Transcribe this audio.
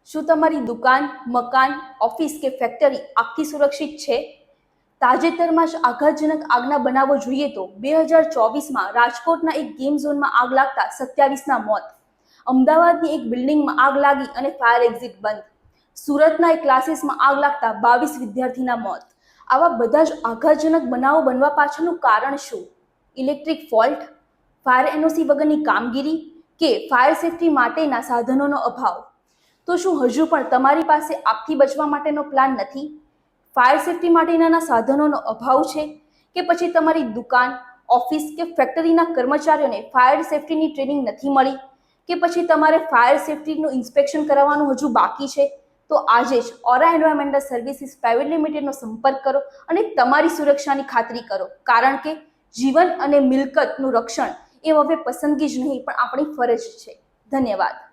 શું તમારી દુકાન, મકાન, ઓફિસ કે ફેક્ટરી આગથી સુરક્ષિત છે? તાજેતરમાં જ આઘાતજનક આગના બનાવો જોઈએ તો 2024માં રાજકોટના એક ગેમ ઝોનમાં આગ લાગતા 27ના મોત, અમદાવાદની એક બિલ્ડિંગમાં આગ લાગી અને ફાયર એક્ઝિટ બંધ, સુરતના એક ક્લાસીસમાં આગ લાગતા 22 વિદ્યાર્થીના મોત. આવા બધા જ આઘાતજનક બનાવો બનવા પાછળનું કારણ શું? ઇલેક્ટ્રિક ફોલ્ટ, ફાયર એનઓસી વગરની કામગીરી કે ફાયર સેફટી માટેના સાધનોનો અભાવ? તો શું હજુ પણ તમારી પાસે આગથી બચવા માટેનો પ્લાન નથી? ફાયર સેફટી માટેના સાધનોનો અભાવ છે કે પછી તમારી દુકાન, ઓફિસ કે ફેક્ટરીના કર્મચારીઓને ફાયર સેફટીની ટ્રેનિંગ નથી મળી કે પછી તમારે ફાયર સેફટીનું ઇન્સ્પેક્શન કરાવવાનું હજુ બાકી છે? તો આજે જ ઓરા એન્વાયરમેન્ટલ સર્વિસીસ પ્રાઇવેટ લિમિટેડનો સંપર્ક કરો અને તમારી સુરક્ષાની ખાતરી કરો, કારણ કે જીવન અને મિલકતનું રક્ષણ એ હવે પસંદગી જ નહીં પણ આપણી ફરજ છે. ધન્યવાદ.